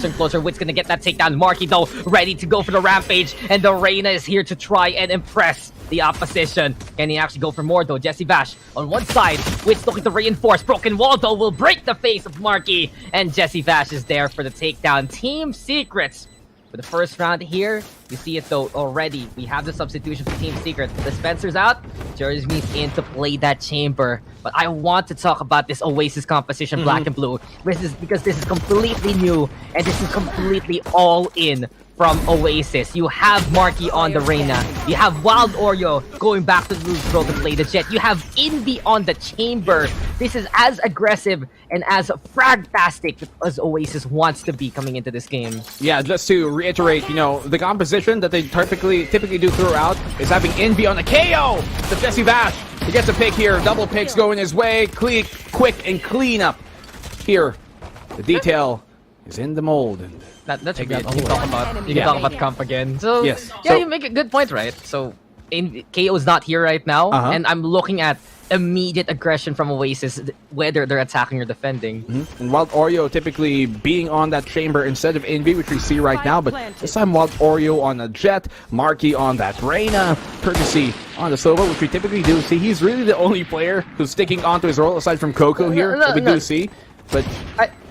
Closer, Wit's gonna get that takedown. Marky though, ready to go for the rampage, and the Reyna is here to try and impress the opposition. Can he actually go for more though? Jesse Bash on one side, Wit's looking to reinforce. Broken Wall though will break the face of Marky, and Jesse Bash is there for the takedown. Team Secrets for the first round here. You see it though already. We have the substitution for Team Secret. The Spencer's out. Jeremy's in to play that chamber. But I want to talk about this OASIS composition, black and blue. Because this is completely new, and this is completely all in from OASIS. You have Marky on the Reyna. You have Wild Oreo going back to the Root to play the Jet. You have Envy on the chamber. This is as aggressive and as fragtastic as OASIS wants to be coming into this game. Yeah, just to reiterate, you know, the composition that they typically do throughout is having Envy on the KO. The Jesse Bash, he gets a pick here. Double picks going his way. Quick and clean up here. The detail is in the mold. And that's good. You can talk about comp again. So yes. Yeah, you make a good point, right? So KO is not here right now, and I'm looking at immediate aggression from OASIS, whether they're attacking or defending. And Wild Oreo typically being on that chamber instead of Envy, which we see right now, but this time Wild Oreo on a Jet, Marky on that Reyna, Courtesy on the Sova, which we typically do see. He's really the only player who's sticking onto his role aside from Coco here, that we do see. But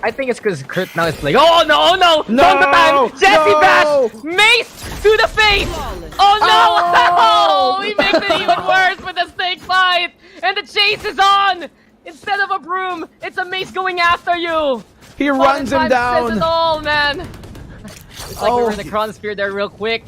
I think it's because Kurt now is like, oh no! From the time, Jesse Bash, mace to the face! Oh no! He makes it even worse with the snake fight! And the chase is on! Instead of a broom, it's a mace going after you! He runs him down! Says it all, man! It's like we were in the Chronosphere there real quick.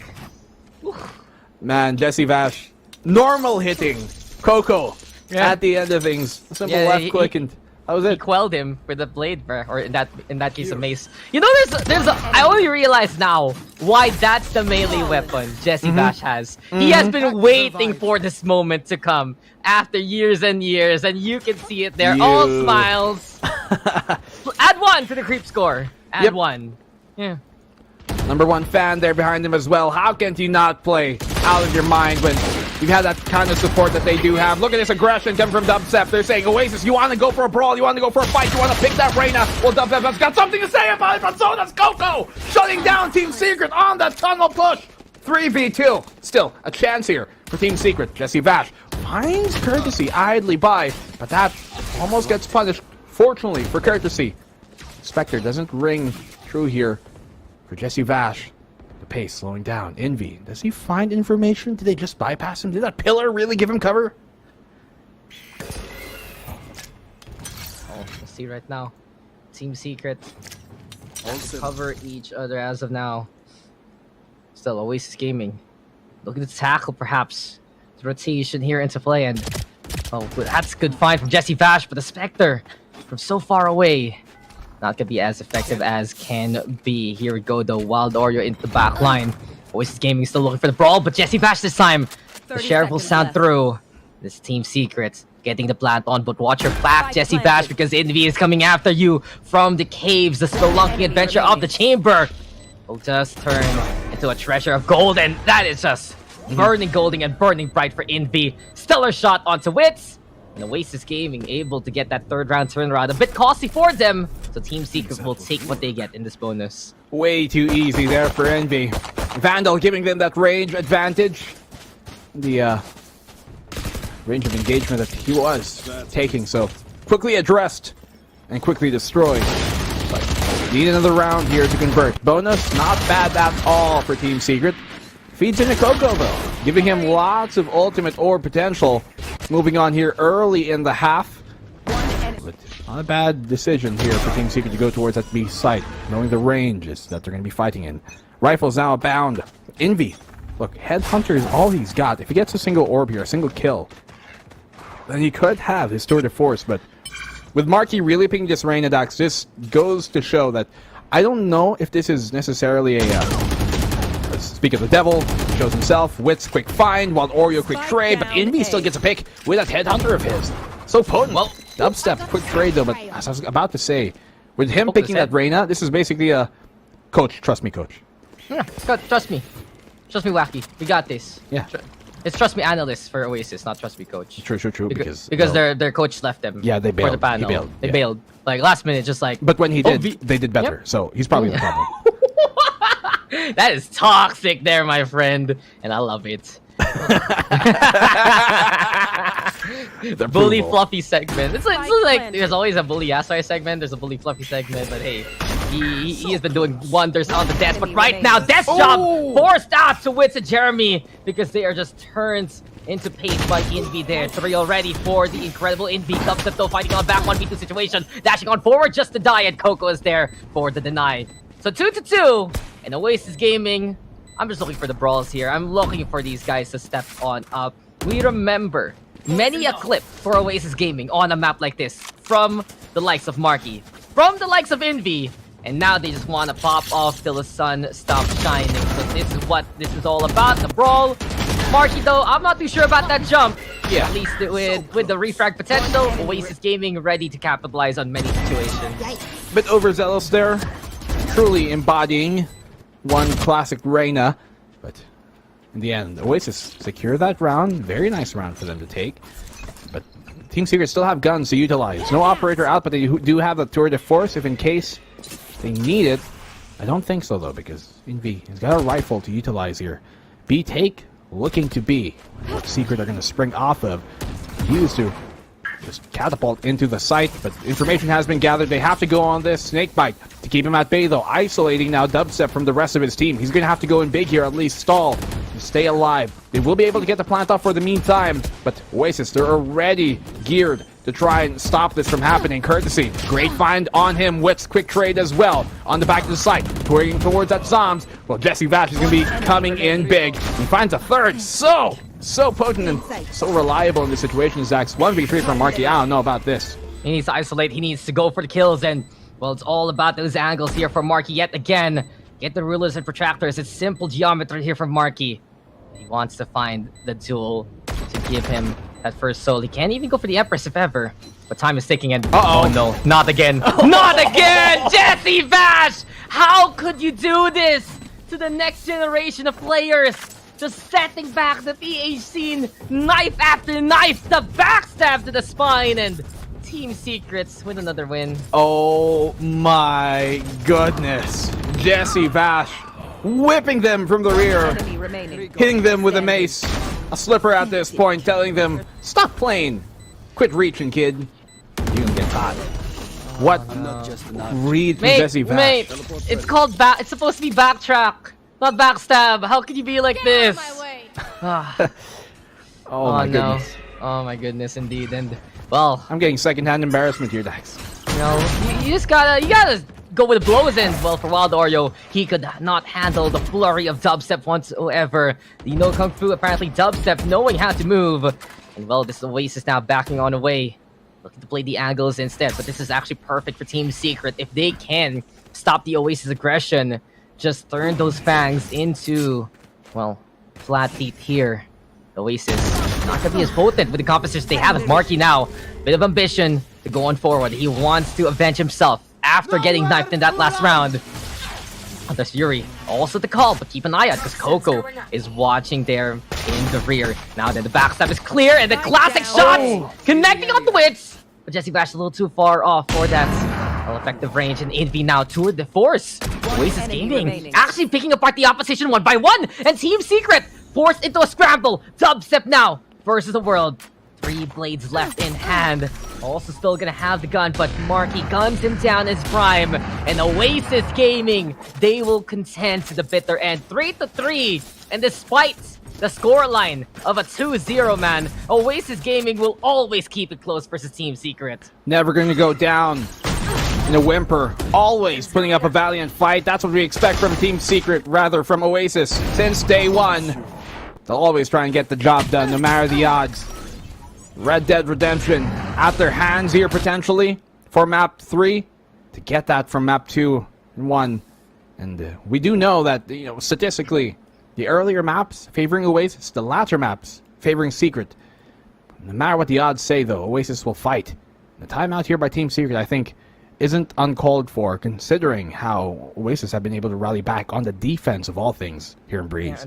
Man, Jesse Bash, normal hitting Coco at the end of things. Simple left click and that was it. He quelled him with the blade, or in that case, a mace. You know, I only realize now why that's the melee weapon Jesse Bash has. He has been waiting for this moment to come after years and years, and you can see it there. All smiles. Add 1 to the creep score. Add 1. Yeah. Number 1 fan there behind him as well. How can you not play out of your mind when you've had that kind of support that they do have? Look at this aggression coming from Dubstep. They're saying, OASIS, you want to go for a brawl, you want to go for a fight, you want to pick that Reyna. Well, Dubstep's got something to say about it, but so does Coco. Shutting down Team Secret on that tunnel push. 3v2. Still, a chance here for Team Secret. Jesse Bash finds Courtesy idly by, but that almost gets punished, fortunately, for Courtesy. Spectre doesn't ring true here for Jesse Bash. The pace slowing down. Envy, does he find information? Did they just bypass him? Did that pillar really give him cover? Oh, let's see right now. Team Secret cover each other as of now. Still, OASIS Gaming looking to tackle perhaps the rotation here into play, and that's a good find from Jesse Bash, but the Spectre from so far away not gonna be as effective as can be. Here we go though, Wild Oreo into the back line. OASIS Gaming still looking for the brawl, but Jesse Bash this time. The Sheriff will sound through. This Team Secret getting the plant on, but watch your back, Jesse Bash, because Envy is coming after you from the caves. The spelunking adventure of the chamber will just turn into a treasure of gold, and that is just burning golden and burning bright for Envy. Stellar shot onto Wits. And OASIS Gaming able to get that third round turnaround. A bit costly for them, so Team Secret will take what they get in this bonus. Way too easy there for Envy. Vandal giving them that range advantage. The range of engagement that he was taking, so quickly addressed and quickly destroyed. But need another round here to convert. Bonus, not bad at all for Team Secret. Feeds into Coco though, giving him lots of ultimate orb potential. Moving on here early in the half. But not a bad decision here for Team Secret to go towards that B site, knowing the ranges that they're going to be fighting in. Rifles now abound. Envy. Look, Headhunter is all he's got. If he gets a single orb here, a single kill, then he could have his tour de force. But with Marky really picking this Reyna Dax, this goes to show that I don't know if this is necessarily a... Speak of the devil, shows himself. Wits, quick find. Wild Oreo, quick trade. But Envy still gets a pick with that Headhunter of his. So potent. Well, Dubstep, quick trade though. But as I was about to say, with him picking that Reyna, this is basically a... Coach, trust me, coach. Yeah, trust me. Trust me, Wacky. We got this. Yeah. It's trust me analysts for Oasis, not trust me coach. True. Because well, their coach left them. Yeah, they bailed. For the panel. He bailed. They bailed. Like last minute, just like. But when he did, they did better. Yep. So he's probably the problem. That is toxic there, my friend. And I love it. The bully approval. fluffy segment. It's like there's always a bully Yasuo segment, there's a bully fluffy segment, but hey, he has been doing wonders on the desk. But right now, Death Job forced out to wits at Jeremy because they are just turned into pace by Envy there. 3 already for the incredible Envy. Dubstep though fighting on back 1v2 situation, dashing on forward just to die, and Coco is there for the deny. So 2-2, and Oasis Gaming. I'm just looking for the brawls here. I'm looking for these guys to step on up. We remember many a clip for Oasis Gaming on a map like this from the likes of Marky, from the likes of Envy, and now they just want to pop off till the sun stops shining. So this is what this is all about, the brawl. Marky though, I'm not too sure about that jump. Yeah. At least with the refrag potential, Oasis Gaming ready to capitalize on many situations. Bit overzealous there. Truly embodying one classic Reyna, but in the end, Oasis secure that round. Very nice round for them to take. But Team Secret still have guns to utilize. No operator out, but they do have the tour de force if in case they need it. I don't think so though, because Envy has got a rifle to utilize here. B take looking to be what Secret are going to spring off of. Used to just catapult into the site, but information has been gathered. They have to go on this snakebite to keep him at bay, though. Isolating now Dubstep from the rest of his team. He's going to have to go in big here, at least stall to stay alive. They will be able to get the plant off for the meantime, but Oasis, they're already geared to try and stop this from happening. Courtesy, great find on him. Wits, quick trade as well on the back of the site. Twigging towards that Zombs. Well, Jesse Vash is going to be coming in big. He finds a third. So potent and so reliable in this situation, Zax. 1v3 from Marky. I don't know about this. He needs to isolate, he needs to go for the kills, and well, it's all about those angles here from Marky yet again. Get the rulers and protractors. It's simple geometry here from Marky. He wants to find the tool to give him that first soul. He can't even go for the Empress if ever. But time is ticking and oh no, not again. Not again! Jesse Vash! How could you do this to the next generation of players? Just setting back the PH scene, knife after knife, the backstab to the spine, and Team Secrets with another win. Oh my goodness. Jesse Vash whipping them from the rear, hitting them with a mace. A slipper at this point, telling them, stop playing. Quit reaching, kid. You can get caught. What read from Jesse Vash? Mate, it's called it's supposed to be backtrack, not backstab. How could you be like this? Ah. Oh my goodness. Oh my goodness, indeed. And well, I'm getting secondhand embarrassment here, Dax. you know, you just gotta go with the blows. And well, for Wild Oreo, he could not handle the flurry of Dubstep whatsoever. You know, Kung Fu, apparently Dubstep knowing how to move. And well, this Oasis now backing on away, looking to play the angles instead. But this is actually perfect for Team Secret. If they can stop the Oasis aggression, just turn those fangs into, well, flat feet here. Oasis not gonna be as potent with the compositions they have with Marky now. Bit of ambition to go on forward. He wants to avenge himself after getting knifed in that last round. Oh, there's Yuri also the call, but keep an eye out because Coco is watching there in the rear. Now then the backstab is clear and the classic shots connecting on the wits. But Jesse Bash a little too far off for that effective range, and Envy now tour de force. Oasis Gaming actually picking apart the opposition one by one, and Team Secret forced into a scramble. Dubstep now versus the world. 3 blades left in hand. Also still gonna have the gun, but Marky guns him down his prime. And Oasis Gaming, they will contend to the bitter end. 3-3. And despite the scoreline of a 2-0, man, Oasis Gaming will always keep it close versus Team Secret. Never gonna go down in a whimper. Always putting up a valiant fight. That's what we expect from Team Secret, rather from Oasis. Since day one, they'll always try and get the job done, no matter the odds. Red Dead Redemption at their hands here, potentially, for map 3. To get that from map 2 and 1. And we do know that, you know, statistically, the earlier maps favoring Oasis, the latter maps favoring Secret. No matter what the odds say, though, Oasis will fight. The timeout here by Team Secret, I think, isn't uncalled for, considering how Oasis have been able to rally back on the defense of all things here in Breeze.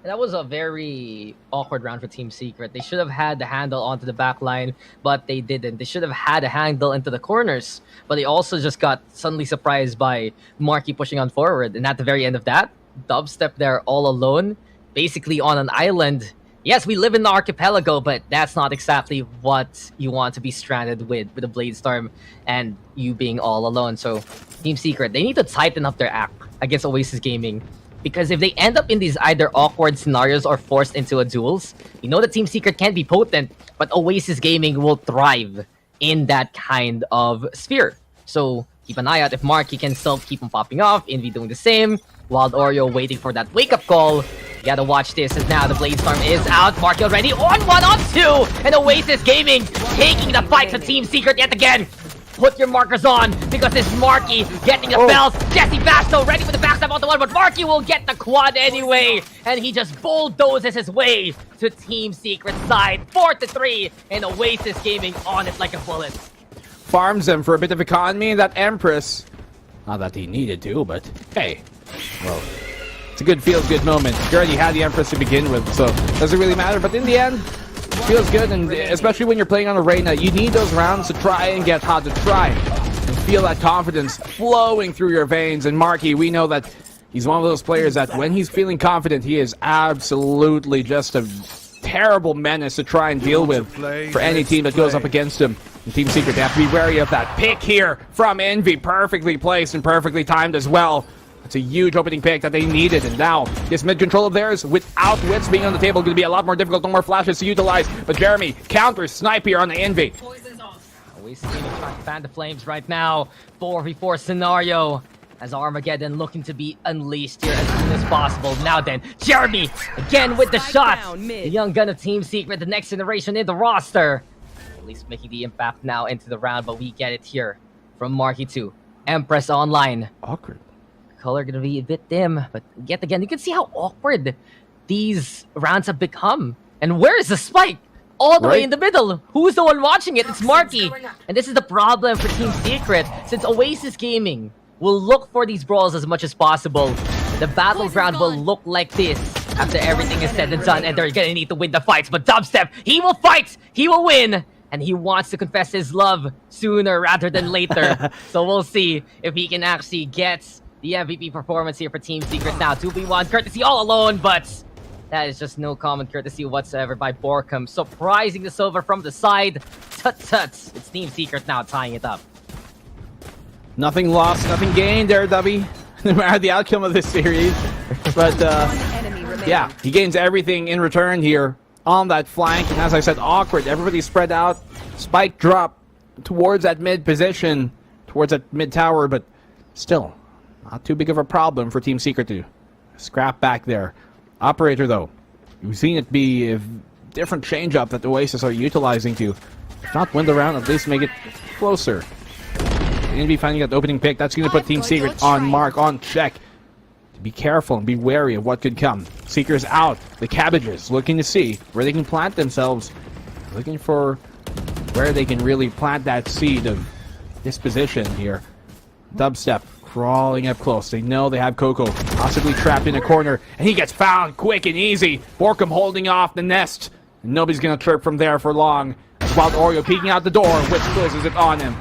That was a very awkward round for Team Secret. They should have had the handle onto the back line, but they didn't. They should have had a handle into the corners, but they also just got suddenly surprised by Marky pushing on forward. And at the very end of that, Dubstep there all alone, basically on an island. Yes, we live in the archipelago, but that's not exactly what you want to be stranded with a Blade Storm and you being all alone. So Team Secret, they need to tighten up their act against Oasis Gaming. Because if they end up in these either awkward scenarios or forced into a duels, you know that Team Secret can be potent, but Oasis Gaming will thrive in that kind of sphere. So keep an eye out if Marky can still keep on popping off, Envy doing the same, Wild Oreo waiting for that wake-up call. You gotta watch this as now the Blade Storm is out, Marky already on 1-on-2, and Oasis Gaming taking the fight to Team Secret yet again. Put your markers on, because this Marky getting the bells. Jesse Basto ready for the backstab on the one, but Marky will get the quad anyway. And he just bulldozes his way to Team Secret's side. 4-3, and Oasis Gaming on it like a bullet. Farms them for a bit of economy in that Empress. Not that he needed to, but hey. Well, it's a good feels-good moment. You already had the Empress to begin with, so it doesn't really matter. But in the end, feels good, and especially when you're playing on Arena, you need those rounds to try and get hot, to try and feel that confidence flowing through your veins. And Marky, we know that he's one of those players that when he's feeling confident, he is absolutely just a terrible menace to try and deal with for any team that goes up against him. And Team Secret, they have to be wary of that pick here from Envy, perfectly placed and perfectly timed as well. It's a huge opening pick that they needed, and now this mid-control of theirs, without Wits being on the table, going to be a lot more difficult, no more flashes to utilize, but Jeremy counters Snipe here on the Envy. Oasis Gaming trying to fan the flames right now. 4v4 scenario, as Armageddon looking to be unleashed here as soon as possible. Now then, Jeremy again with the shots. The young gun of Team Secret, the next generation in the roster. At least making the impact now into the round, but we get it here from Marky 2. Empress online. Awkward. Color gonna be a bit dim, but yet again, you can see how awkward these rounds have become. And where is the spike? All the way in the middle. Who's the one watching it? It's Marky. And this is the problem for Team Secret, since Oasis Gaming will look for these brawls as much as possible. The battleground will look like this after everything is said and done, and they're gonna need to win the fights. But Dubstep, he will fight, he will win, and he wants to confess his love sooner rather than later. So we'll see if he can actually get the MVP performance here for Team Secret now. 2v1 courtesy all alone, but that is just no common courtesy whatsoever by Borkham. Surprising the silver from the side. Tut-tut. It's Team Secret now tying it up. Nothing lost, nothing gained there, Dubby. No matter the outcome of this series. But, yeah, he gains everything in return here on that flank. And as I said, awkward. Everybody spread out. Spike drop towards that mid position, towards that mid tower, but still not too big of a problem for Team Secret to scrap back there. Operator, though, we've seen it be a different change-up that the Oasis are utilizing to, if not win the round, at least make it closer. Going to be finding that opening pick. That's going to put Team Secret on mark, on check. Be careful and be wary of what could come. Seeker's out. The Cabbages looking to see where they can plant themselves. Looking for where they can really plant that seed of disposition here. Dubstep crawling up close. They know they have Coco possibly trapped in a corner, and he gets found quick and easy. Borkham holding off the nest. And nobody's going to chirp from there for long. Wild Oreo peeking out the door, which closes it on him.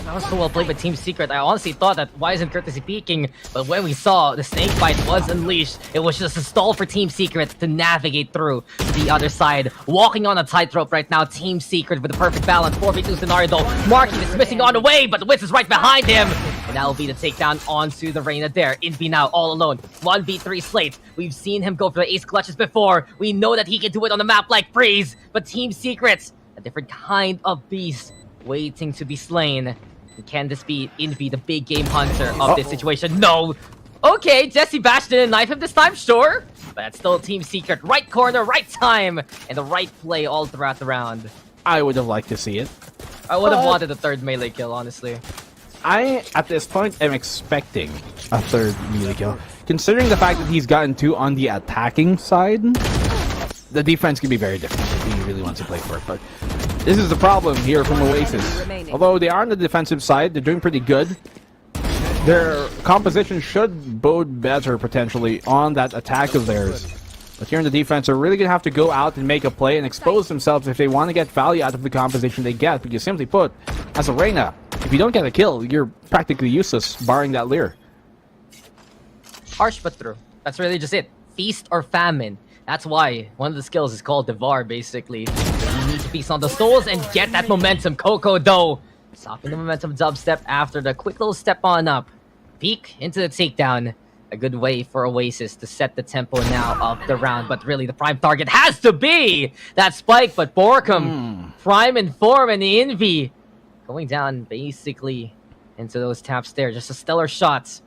That was so well played by Team Secret. I honestly thought that why isn't Courtesy peeking? But when we saw the snake bite was unleashed, it was just a stall for Team Secret to navigate through to the other side. Walking on a tightrope right now, Team Secret with the perfect balance. 4v2 scenario though. Marky is missing on the way, but the Wiz is right behind him. And that will be the takedown onto the Reyna there. Envy now all alone. 1v3 slate. We've seen him go for the ace clutches before. We know that he can do it on the map like Freeze. But Team Secret, a different kind of beast waiting to be slain. Can this be Envy, the big game hunter of this situation? No! Okay, Jesse Bash didn't knife him this time, sure. But that's still Team Secret. Right corner, right time, and the right play all throughout the round. I would have liked to see it. I would have wanted a third melee kill, honestly. I, at this point, am expecting a third melee kill. Considering the fact that he's gotten 2 on the attacking side, the defense can be very different if he really wants to play for it. But this is the problem here from Oasis. Although they are on the defensive side, they're doing pretty good. Their composition should bode better, potentially, on that attack of theirs. But here in the defense, they're really going to have to go out and make a play and expose themselves if they want to get value out of the composition they get. Because simply put, as a Reyna, if you don't get a kill, you're practically useless, barring that Lear. Harsh but true. That's really just it. Feast or famine. That's why one of the skills is called Devour, basically. You need to feast on the souls and get that momentum. Coco, though, stopping the momentum dubstep after the quick little step on up. Peek into the takedown. A good way for Oasis to set the tempo now of the round. But really, the prime target has to be that spike. But Borkum, prime in form, and the Envy going down basically into those taps there. Just a stellar shot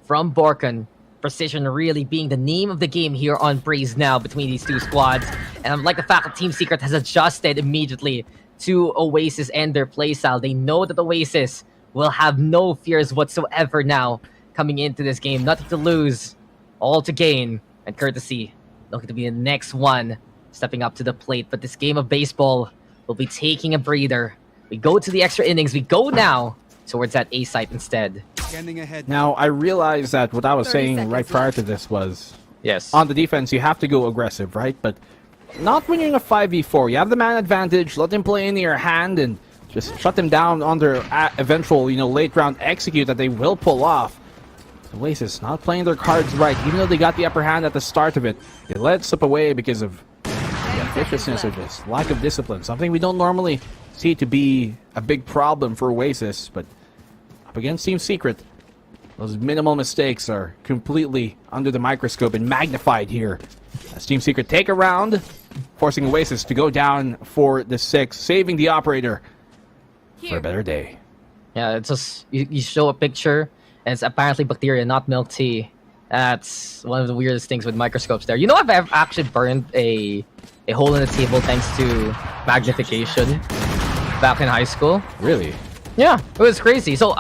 from Borkum. Precision really being the name of the game here on Breeze now between these two squads. And I like the fact that Team Secret has adjusted immediately to Oasis and their playstyle. They know that Oasis will have no fears whatsoever now coming into this game. Nothing to lose, all to gain. And Courtesy looking to be the next one stepping up to the plate. But this game of baseball will be taking a breather. We go to the extra innings. We go now towards that A site instead. Now, I realize that what I was saying right prior to this was, yes, on the defense, you have to go aggressive, right? But not when you're in a 5v4. You have the man advantage, let them play into your hand, and just shut them down on their eventual, late round execute that they will pull off. Oasis not playing their cards right, even though they got the upper hand at the start of it. They let it slip away because of the viciousness or just lack of discipline. Something we don't normally see to be a big problem for Oasis, but up against Team Secret, those minimal mistakes are completely under the microscope and magnified here. As Team Secret take a round, forcing Oasis to go down for the 6, saving the operator for a better day. Yeah, it's just, you show a picture, and it's apparently bacteria, not milk tea. That's one of the weirdest things with microscopes there. I've actually burned a hole in the table thanks to magnification back in high school. Really? Yeah, it was crazy. So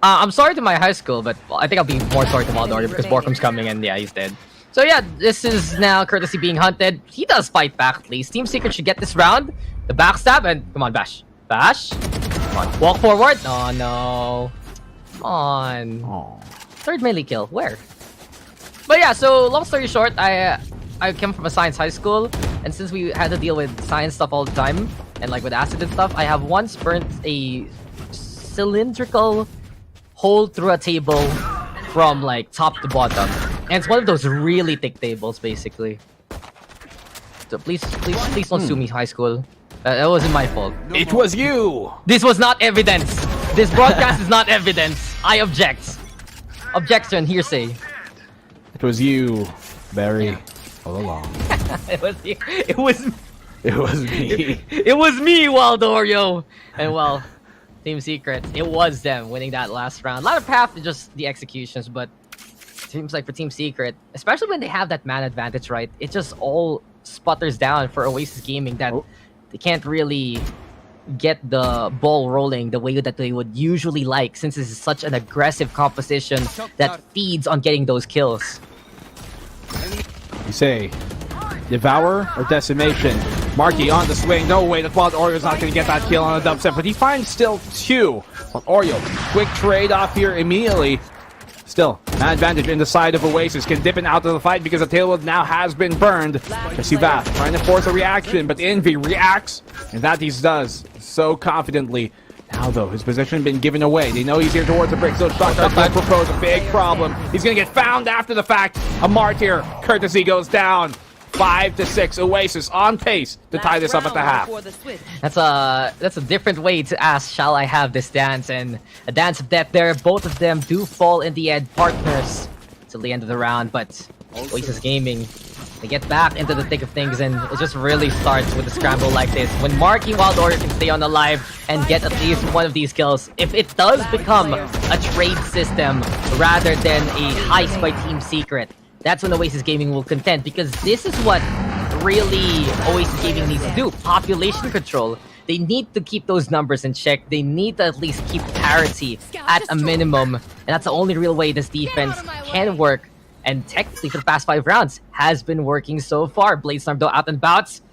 I'm sorry to my high school, but I think I'll be more sorry to Waldorf because Borkum's coming and yeah, he's dead. So yeah, this is now Courtesy being hunted. He does fight back at least. Team Secret should get this round. The backstab and come on, Bash. Bash? Come on, walk forward. Oh no. Come on. Oh. Third melee kill. Where? But yeah, so long story short, I came from a science high school, and since we had to deal with science stuff all the time, and like with acid and stuff, I have once burnt a cylindrical hole through a table from like top to bottom. And it's one of those really thick tables, basically. So please don't sue me, high school. That wasn't my fault. It was you! This was not evidence! This broadcast is not evidence! I object! Objection, hearsay. It was you, Barry, all along. It was you. It was me. It was me, Waldorio! And well, Team Secret, it was them winning that last round. A lot of path to just the executions, but it seems like for Team Secret, especially when they have that man advantage, right? It just all sputters down for Oasis Gaming that they can't really get the ball rolling the way that they would usually like, since this is such an aggressive composition that feeds on getting those kills. You say, Devour or Decimation? Marky on the swing. No way, that Wild Oreo's not going to get that kill on a dubstep, but he finds still 2. Well, Oreo, quick trade off here immediately. Still, an advantage in the side of Oasis. Can dip it out of the fight because the tailwood now has been burned. Jesse Bath trying to force a reaction, but Envy reacts, and that he does so confidently. Now, though, his position has been given away. They know he's here towards the brick, so Shotgun will propose a big problem. He's going to get found after the fact. A martyr. Courtesy goes down. 5-6. Oasis on pace to tie this up at the half. That's a different way to ask, shall I have this dance? And a dance of death there. Both of them do fall in the end, partners till the end of the round. But Oasis Gaming, they get back into the thick of things, and it just really starts with a scramble like this. When Marky Wildorder can stay on the live and get at least one of these kills, if it does become a trade system rather than a heist by Team Secret, that's when Oasis Gaming will contend, because this is what really Oasis Gaming needs to do. Population control. They need to keep those numbers in check. They need to at least keep parity at a minimum. And that's the only real way this defense can work. And technically, for the past 5 rounds, has been working so far. Bladestorm, though, out and bouts.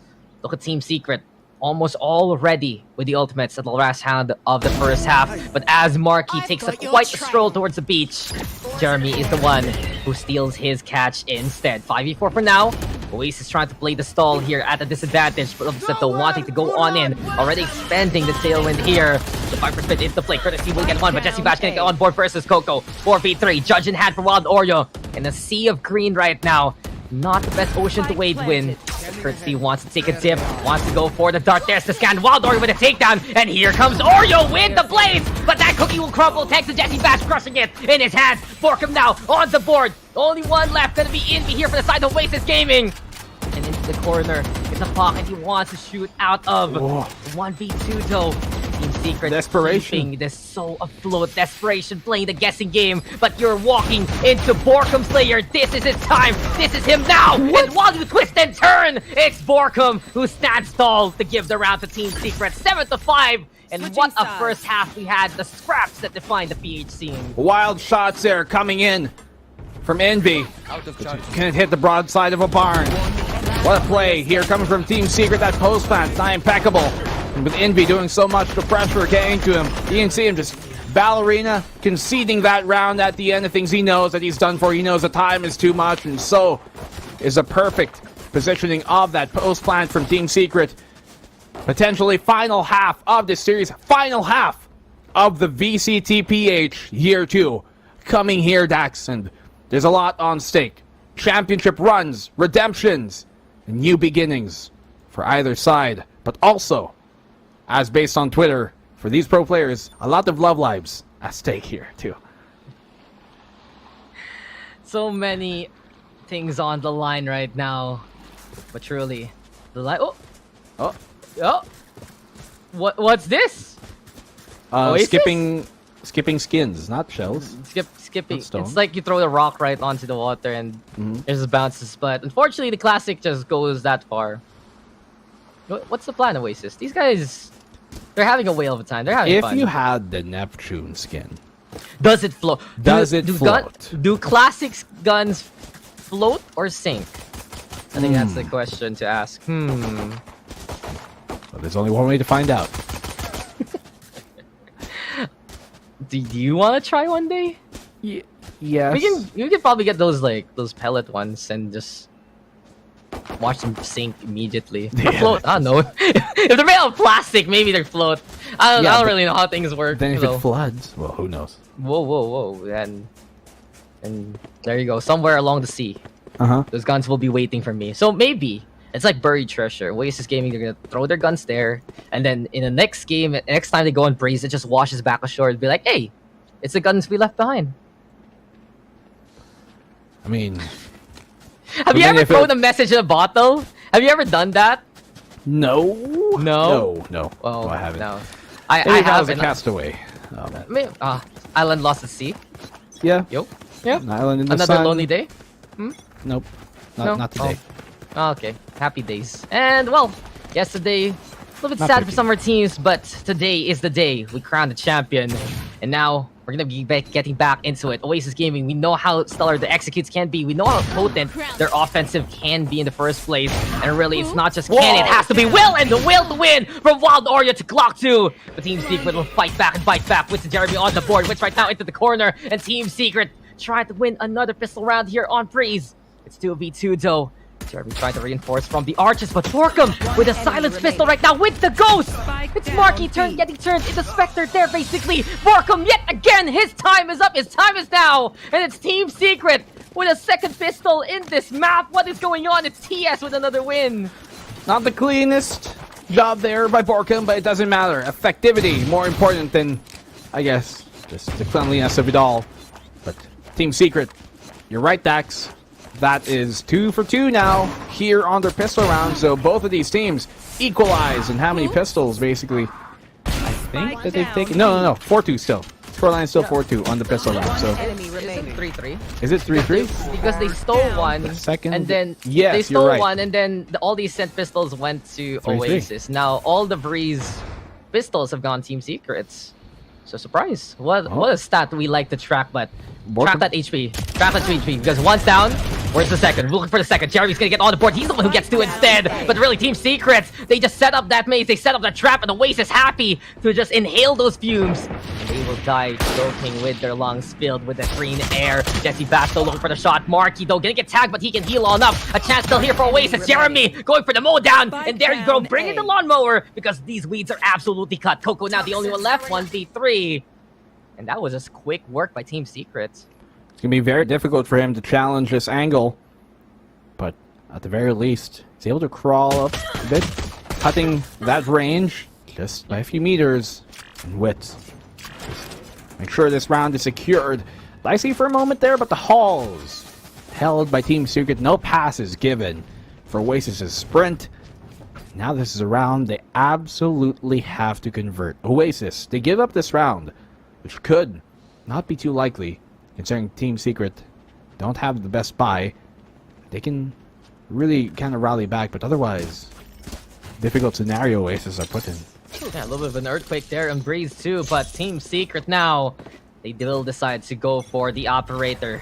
Look at Team Secret. Almost all ready with the ultimates at the last round of the first half. But as Marky takes quite a stroll towards the beach, Jeremy is the one who steals his catch instead. 5v4 for now. OASIS trying to play the stall here at a disadvantage, but Obsepto wanting to go on in, already expanding the tailwind here. The Viper spit into play, Courtesy will get one, but Jesse Bash gonna get on board versus Coco. 4v3, Judge in hand for Wild Oreo. In a sea of green right now. Not the best ocean to wade win. Courtesy wants to take a dip, wants to go for the dart. There's the scan. Wild Oreo with a takedown, and here comes Oreo with the blaze. But that cookie will crumble thanks to Jesse Bash crushing it in his hands. Borkum now on the board. Only one left, gonna be Envy here for the side of Oasis Gaming. And into the corner, in the pocket, he wants to shoot out of 1v2 though. Team Secret Desperation. keeping this so afloat. Desperation playing the guessing game, but you're walking into Borkum Slayer. This is his time. This is him now. And while you twist and turn, it's Borkum who stands tall to give the round to Team Secret. 7-5. And what a first half we had. The scraps that define the PH scene. Wild shots there coming in from Envy. Can't hit the broadside of a barn. What a play here coming from Team Secret. That post plant, not impeccable. And with Envy doing so much, the pressure getting to him. You can see him just ballerina conceding that round at the end of things he knows that he's done for. He knows the time is too much, and so is a perfect positioning of that post plant from Team Secret. Potentially final half of this series, final half of the VCT PH Year 2 coming here, Dax, and there's a lot on stake. Championship runs, redemptions, and new beginnings for either side, but also, as based on Twitter, for these pro players, a lot of love lives at stake here, too. So many things on the line right now. But truly, the line... Oh! What's this? Oasis? Skipping skins, not shells. Skipping. It's like you throw the rock right onto the water and it just bounces. But unfortunately, the classic just goes that far. What's the plan, Oasis? These guys... They're having a whale of a time. They're having fun. If you had the Neptune skin, does it float? Does it float? Do classic guns float or sink? I think that's the question to ask. Well, there's only one way to find out. Do you want to try one day? Yes. We can probably get those those pellet ones and just watch them sink immediately. Or float. I don't know. If they're made out of plastic, maybe they float. I don't really know how things work. Then if it floods, well, who knows? Whoa. And there you go. Somewhere along the sea. Those guns will be waiting for me. So maybe it's like buried treasure. Oasis Gaming, they're gonna throw their guns there, and then in the next game, next time they go on Breeze, it just washes back ashore and be like, hey, it's the guns we left behind. I mean... Have you ever thrown a message in a bottle? Have you ever done that? No. No? No, I haven't. No. I have a a castaway. Island lost at sea? Yeah. Yep. An island in the Another sun. lonely day? Nope. No? Not today. Oh, okay. Happy days. And, well, yesterday, a little bit sad for some of our teams, but today is the day we crowned the champion. And now, we're going to be getting back into it. Oasis Gaming, we know how stellar the executes can be. We know how potent their offensive can be in the first place. And really, it's not just can, it has to be will, and the will to win from Wild Oreo to Glock 2. But Team Secret will fight back and bite back with Jeremy on the board, which right now into the corner. And Team Secret trying to win another pistol round here on Breeze. It's 2v2 though. Jeremy trying to reinforce from the arches, but Borkum with a silence pistol right now with the ghost. It's Marky getting turned into Spectre there basically. Borkum yet again, his time is up, his time is now. And it's Team Secret with a second pistol in this map. What is going on? It's TS with another win. Not the cleanest job there by Borkum, but it doesn't matter. Effectivity, more important than, I guess, just the cleanliness of it all. But Team Secret, you're right, Dax. That is 2 for 2 now here on their pistol round. So both of these teams equalize in how many pistols, basically. I think that they've taken... No. 4-2 still. Scoreline is still 4-2 on the pistol round. So Is it 3-3? Is it 3-3? Because they stole one, second, and then yes, they stole you're right. one, and then all these sent pistols went to 3-3. Oasis. Now all the Breeze pistols have gone Team Secrets. So surprise! What a stat we like to track, but track that HP, track that HP, because once down, Where's the second? We're looking for the second. Jeremy's gonna get on the board. He's the one who gets to instead. But really, Team Secrets, they just set up that maze. They set up the trap, and Oasis happy to just inhale those fumes. And they will die choking with their lungs filled with the green air. Jesse Bash still looking for the shot. Marky, though, gonna get tagged, but he can heal on up. A chance still here for Oasis. Jeremy going for the mow down. And there you go. Bring in the lawnmower because these weeds are absolutely cut. Coco now the only one left. 1v3. And that was just quick work by Team Secrets. It's going to be very difficult for him to challenge this angle. But at the very least, he's able to crawl up a bit, cutting that range just by a few meters in width. Make sure this round is secured. Dicey for a moment there, but the halls held by Team Secret. No passes given for Oasis's sprint. Now this is a round they absolutely have to convert. Oasis, they give up this round, which could not be too likely, considering Team Secret don't have the best buy. They can really kind of rally back, but otherwise, difficult scenario Oasis are put in. Yeah, a little bit of an earthquake there and Breeze too, but Team Secret now, they will decide to go for the operator.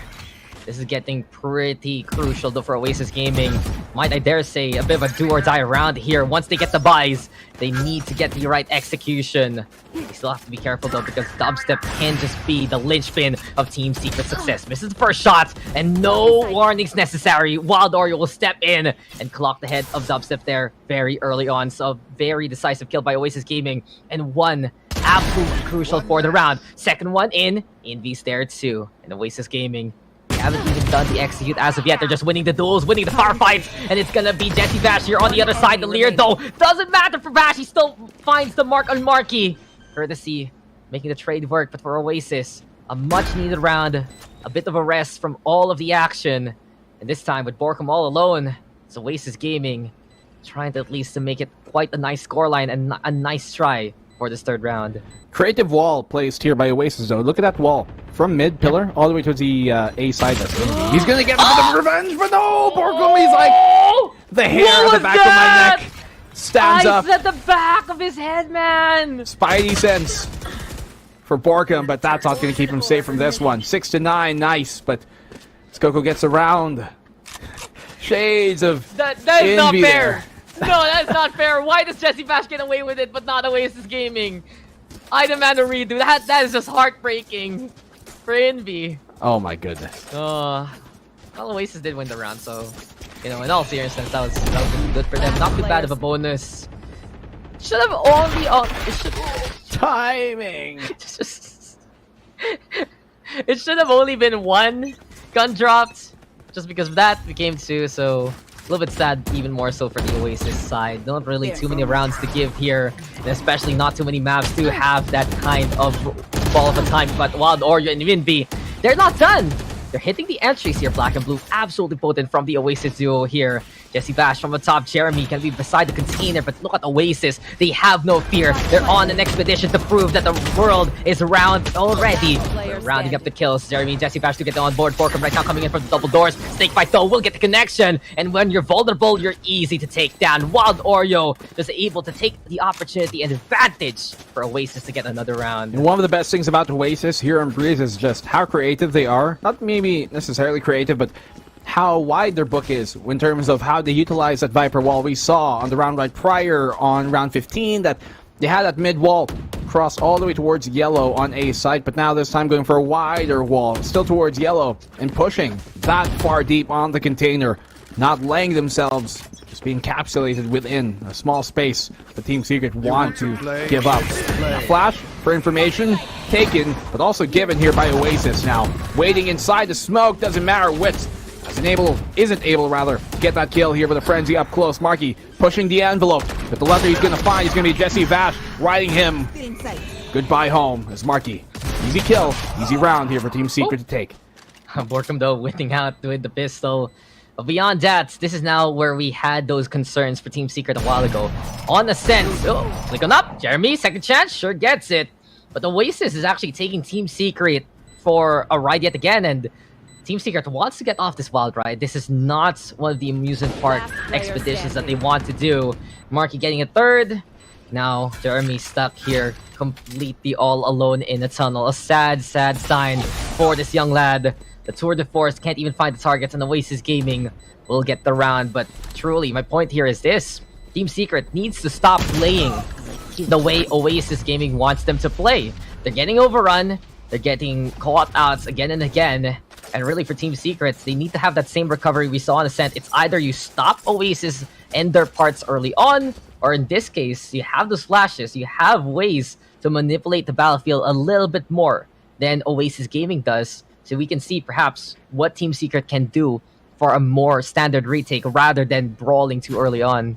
This is getting pretty crucial though for Oasis Gaming. Might I dare say, a bit of a do or die round here. Once they get the buys, they need to get the right execution. They still have to be careful though, because Dubstep can just be the linchpin of Team Secret success. Misses the first shot, and no warnings necessary. Wild Oreo will step in and clock the head of Dubstep there very early on. So a very decisive kill by Oasis Gaming, and one absolutely crucial for the round. Second one in Envy's there too, and Oasis Gaming haven't even done the execute as of yet. They're just winning the duels, winning the firefights, and it's gonna be Jesse Bash here on the other side. The Lear, though, doesn't matter for Bash. He still finds the mark on Marky. Courtesy, making the trade work, but for Oasis, a much-needed round, a bit of a rest from all of the action. And this time, with Borkum all alone, it's Oasis Gaming trying to at least to make it quite a nice scoreline and a nice try for this third round. Creative wall placed here by Oasis, though. Look at that wall. From mid-pillar all the way towards the A side. He's going to get a bit of revenge, but no! Borkum, he's like, the hair on the back of my neck stands up. At the back of his head, man! Spidey sense for Borkum, but that's not going to keep him safe from this one. 6-9, nice, but Skoko gets around. Shades of That is not envy fair! there. No, that's not fair. Why does Jesse Bash get away with it, but not Oasis Gaming? I demand a redo. That is just heartbreaking for Envy. Oh my goodness. Well, Oasis did win the round, so in all seriousness, that was really good for them. Not too bad of a bonus. Should have only Timing. It should have only been one gun dropped, just because of that became two. So a little bit sad, even more so for the Oasis side. Not really too many rounds to give here, and especially not too many maps to have that kind of ball of a time. But Wild Oreo and Vinby, they're not done. They're hitting the entries here, Black and Blue. Absolutely potent from the Oasis duo here. Jesse Bash from the top. Jeremy can be beside the container, but look at Oasis. They have no fear. They're on an expedition to prove that the world is round already. They're rounding up the kills. Jeremy and Jesse Bash to get them on board. Borkum right now coming in from the double doors. Snake fight though will get the connection. And when you're vulnerable, you're easy to take down. Wild Oreo just able to take the opportunity and advantage for Oasis to get another round. And one of the best things about Oasis here on Breeze is just how creative they are. Not maybe necessarily creative, but how wide their book is in terms of how they utilize that Viper wall. We saw on the round right prior on round 15 that they had that mid wall cross all the way towards yellow on A side, but now this time going for a wider wall, still towards yellow, and pushing that far deep on the container, not laying themselves, just being encapsulated within a small space the Team Secret want to give up. A flash for information taken, but also given here by Oasis now. Waiting inside the smoke, doesn't matter which. Isn't able to get that kill here with a frenzy up close. Marky pushing the envelope, but the lever he's going to find is going to be Jesse Bash riding him goodbye home as Marky. Easy kill, easy round here for Team Secret to take. Borkum though winning out with the pistol. But beyond that, this is now where we had those concerns for Team Secret a while ago. On the sense, click on up. Jeremy, second chance, sure gets it. But Oasis is actually taking Team Secret for a ride yet again, and Team Secret wants to get off this wild ride. This is not one of the amusement park expeditions that they want to do. Marky getting a third. Now, Jeremy stuck here, completely all alone in a tunnel. A sad, sad sign for this young lad. The Tour de Force can't even find the targets, and Oasis Gaming will get the round. But truly, my point here is this. Team Secret needs to stop playing the way Oasis Gaming wants them to play. They're getting overrun. They're getting caught outs again and again. And really, for Team Secrets, they need to have that same recovery we saw in Ascent. It's either you stop Oasis and their parts early on, or in this case, you have those flashes. You have ways to manipulate the battlefield a little bit more than Oasis Gaming does. So we can see perhaps what Team Secret can do for a more standard retake rather than brawling too early on.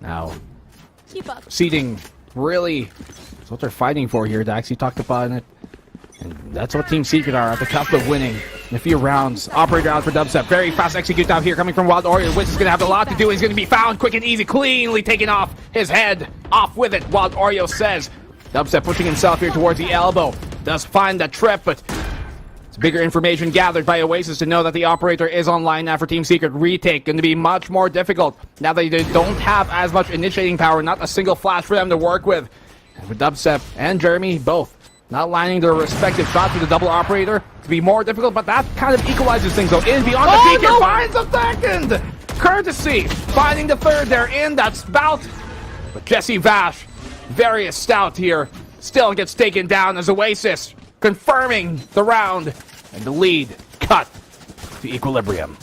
Now, Keep up. seeding really is what they're fighting for here. Dax, you talked about it. And that's what Team Secret are, at the cusp of winning in a few rounds. Operator out for dubstep. Very fast execute down here coming from Wild Oreo. Wiz is going to have a lot to do. He's going to be found quick and easy, cleanly taking off his head. Off with it, Wild Oreo says. Dubstep pushing himself here towards the elbow. Does find the trip, but it's bigger information gathered by Oasis to know that the operator is online now for Team Secret. Retake going to be much more difficult now that they don't have as much initiating power. Not a single flash for them to work with. And with Dubstep and Jeremy both not lining their respective shots with the double operator to be more difficult, but that kind of equalizes things though. In beyond the peak, finds a second! Courtesy finding the third there in that spout. But Jesse Vash, very stout here, still gets taken down as Oasis confirming the round and the lead cut to equilibrium.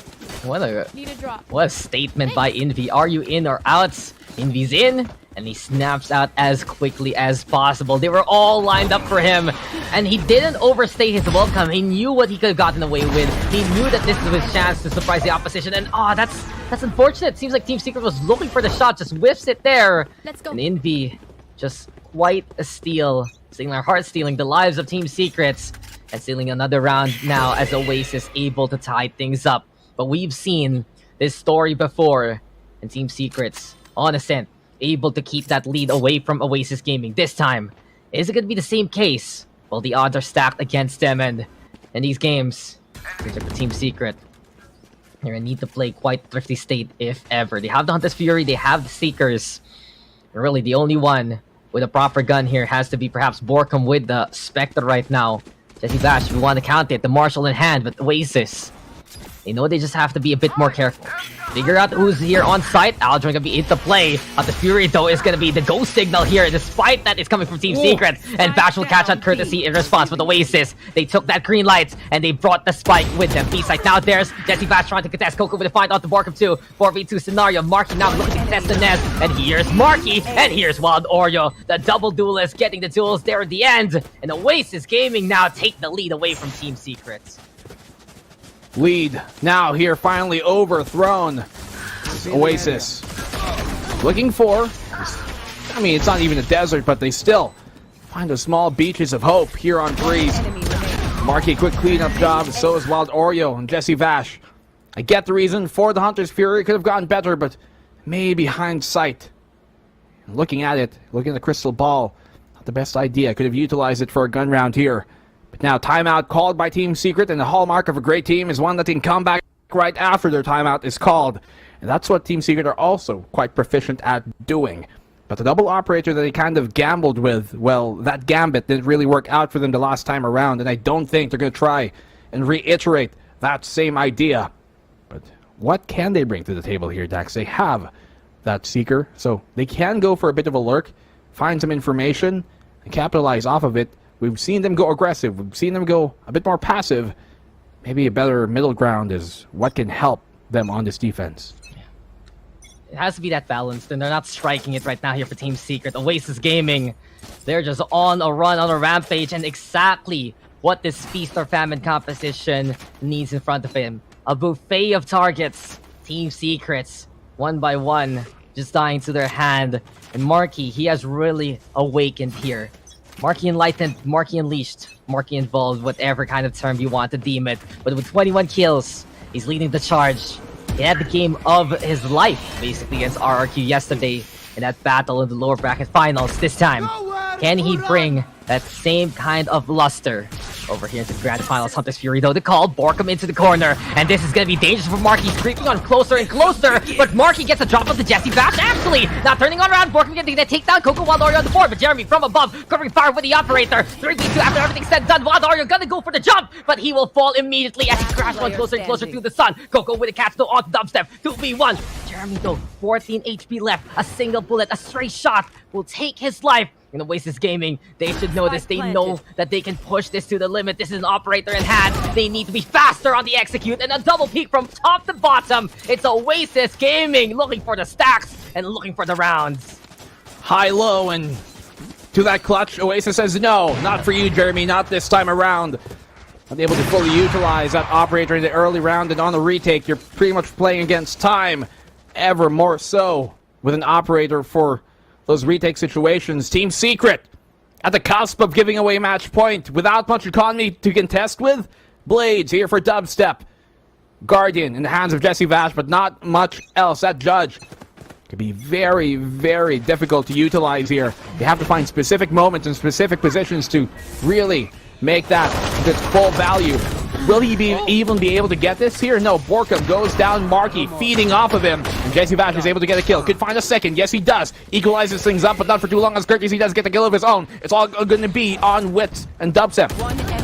What a Need a drop. What a statement by Envy. Are you in or out? Envy's in, and he snaps out as quickly as possible. They were all lined up for him, and he didn't overstay his welcome. He knew what he could have gotten away with. He knew that this was his chance to surprise the opposition, and that's unfortunate. Seems like Team Secret was looking for the shot, just whiffs it there. Let's go. And Envy, just quite a steal. Stealing our heart, stealing the lives of Team Secrets, and stealing another round now as Oasis able to tie things up. But we've seen this story before, and Team Secrets on Ascent able to keep that lead away from Oasis Gaming. This time, is it going to be the same case? Well, the odds are stacked against them, and in these games, seems like the Team Secret, they're going to need to play quite thrifty state, if ever. They have the Hunter's Fury, they have the Seekers. Really, the only one with a proper gun here has to be perhaps Borkum with the Spectre right now. Jesse Bash, we want to count it, the Marshal in hand with Oasis. They know they just have to be a bit more careful. Figure out who's here on site. Aldrin gonna be into play. The Fury though is gonna be the ghost signal here, despite that it's coming from Team Secret. And Bash will catch out courtesy in response with Oasis. They took that green light and they brought the spike with them. B-side now there's Jesse Bash trying to contest Coco with a find out the Borkum 2. 4v2 scenario. Marky now looking to contest the nest. And here's Marky. And here's Wild Oreo. The double duelist getting the duels there at the end. And Oasis Gaming now take the lead away from Team Secret. Lead now here finally overthrown. Oasis looking for, I mean, it's not even a desert, but they still find the small beaches of hope here on Breeze. Marky, quick cleanup job, so is Wild Oreo and Jesse Vash. I get the reason for the Hunter's Fury. Could have gotten better, but maybe hindsight. Looking at it, looking at the crystal ball, not the best idea. Could have utilized it for a gun round here. But now timeout called by Team Secret, and the hallmark of a great team is one that can come back right after their timeout is called. And that's what Team Secret are also quite proficient at doing. But the double operator that they kind of gambled with, well, that gambit didn't really work out for them the last time around, and I don't think they're going to try and reiterate that same idea. But what can they bring to the table here, Dax? They have that Seeker, so they can go for a bit of a lurk, find some information, and capitalize off of it. We've seen them go aggressive. We've seen them go a bit more passive. Maybe a better middle ground is what can help them on this defense. It has to be that balanced, and they're not striking it right now here for Team Secret. Oasis Gaming, they're just on a run, on a rampage, and exactly what this Feast or Famine composition needs in front of him. A buffet of targets. Team Secrets, one by one, just dying to their hand. And Marky, he has really awakened here. Marky Enlightened, Marky Unleashed, Marky Involved, whatever kind of term you want to deem it. But with 21 kills, he's leading the charge. He had the game of his life, basically, against RRQ yesterday in that battle in the lower bracket finals. This time, can he bring that same kind of luster Over here into the grand finals, Hunter's Fury though, the call, Borkum into the corner, and this is gonna be dangerous for Marky, creeping on closer and closer, but Marky gets a drop of the Jesse Bash, actually, not turning on around, Borkum gonna take down Coco Wild Oreo on the board, but Jeremy from above, covering fire with the operator, 3v2 after everything's said and done, Wild Oreo gonna go for the jump, but he will fall immediately as he crashes on closer and closer to the sun, Coco with a catch though on dubstep, 2v1, Jeremy though, 14 HP left, a single bullet, a straight shot, will take his life. In Oasis Gaming, they should know this. They know that they can push this to the limit. This is an operator in hand. They need to be faster on the execute and a double peek from top to bottom. It's Oasis Gaming looking for the stacks and looking for the rounds. High-low and to that clutch, Oasis says no, not for you, Jeremy, not this time around. Unable to fully utilize that operator in the early round, and on the retake, you're pretty much playing against time, ever more so with an operator for those retake situations. Team Secret at the cusp of giving away match point without much economy to contest with. Blades here for dubstep. Guardian in the hands of Jesse Vash, but not much else. That Judge could be very, very difficult to utilize here. You have to find specific moments and specific positions to really make that its full value. Will he even be able to get this here? No, Borkum goes down, Marky feeding off of him. And Jesse Vash is able to get a kill. Could find a second. Yes, he does. Equalizes things up, but not for too long as Courtesy does get the kill of his own. It's all going to be on Wits and Dubstep.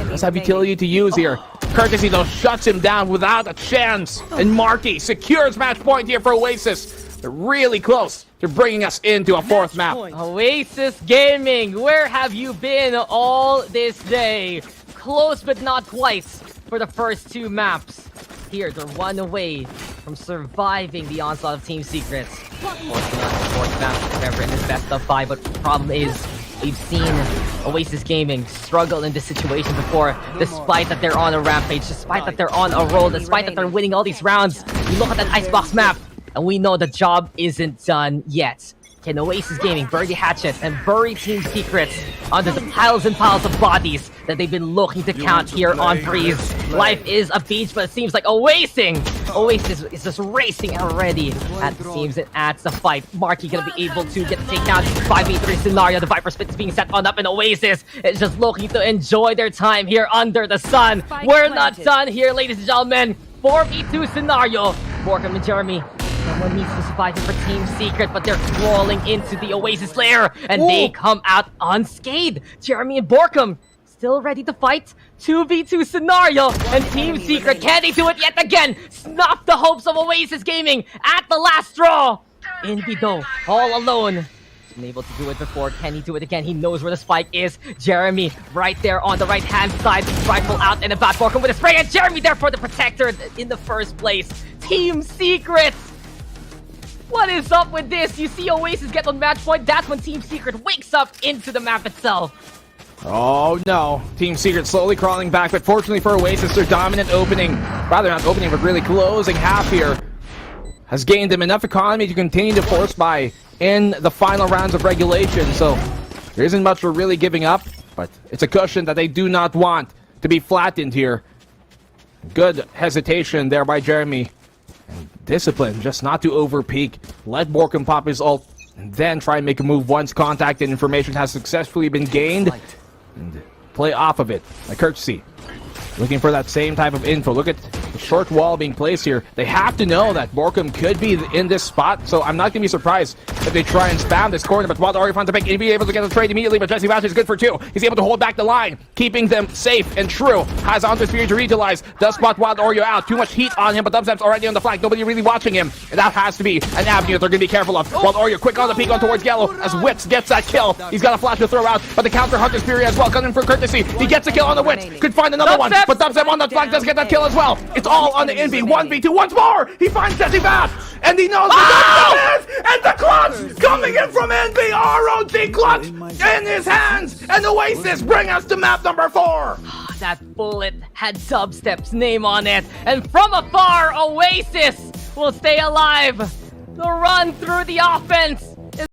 Does have utility to use here. Courtesy, though, shuts him down without a chance. And Marky secures match point here for Oasis. They're really close to bringing us into a fourth map. Oasis Gaming, where have you been all this day? Close but not quite for the first two maps. Here, they're one away from surviving the onslaught of Team Secrets. Fortunately, not the fourth map ever in this best of 5, but the problem is we've seen Oasis Gaming struggle in this situation before, despite that they're on a rampage, despite that they're on a roll, despite that they're winning all these rounds. You look at that Icebox map, and we know the job isn't done yet. Can Oasis Gaming bury the hatchet and bury Team Secrets under the piles and piles of bodies that they've been looking to count here on Freeze? Life is a beach, but it seems like Oasis is just racing already. At the seams, it adds the fight. Marky gonna be able to get the takedown. 5v3 scenario. The Viper Spit is being set on up, and Oasis is just looking to enjoy their time here under the sun. We're not done here, ladies and gentlemen. 4v2 scenario. Borkum and Jeremy. Someone needs to survive for Team Secret, but they're crawling into the Oasis lair, and they come out unscathed. Jeremy and Borkum still ready to fight. 2v2 scenario, and Team Secret, can they do it yet again? Snuff the hopes of Oasis Gaming at the last straw. Invido, all alone. He's been able to do it before. Can he do it again? He knows where the spike is. Jeremy right there on the right-hand side. Rifle out and about. Borkum with a spray, and Jeremy there for the protector in the first place. Team Secret! What is up with this? You see Oasis get on match point, that's when Team Secret wakes up into the map itself. Oh no, Team Secret slowly crawling back, but fortunately for Oasis, their dominant opening, rather not opening, but really closing half here, has gained them enough economy to continue to force by in the final rounds of regulation. So there isn't much for really giving up, but it's a cushion that they do not want to be flattened here. Good hesitation there by Jeremy. And discipline, just not to overpeak. Let Borkum pop his ult, and then try and make a move once contact and information has successfully been gained. And play off of it, like Courtesy. Looking for that same type of info. Look at the short wall being placed here. They have to know that Borkum could be in this spot, so I'm not going to be surprised if they try and spam this corner. But Wild Oreo finds a pick, he'll be able to get the trade immediately, but Jesse Vash is good for 2. He's able to hold back the line, keeping them safe and true. Has Hunter's Fury to utilize, does spot Wild Oreo out. Too much heat on him, but Dubstep's already on the flank. Nobody really watching him, and that has to be an avenue that they're going to be careful of. Wild Oreo quick on the peek on towards Yellow as Wits gets that kill. He's got a flash to throw out, but the counter Hunter's Fury as well, gunning for Courtesy. He gets a kill on the Wits, could find another one, but Dubstep on the flank does get that kill as well. It's all on the Envy. 1v2 once more. He finds Jesse Vash, and he knows what it is. And the clutch coming in from Envy. ROT clutch in his hands, and Oasis bring us to map number 4. That bullet had Dubstep's name on it, and from afar, Oasis will stay alive. The run through the offense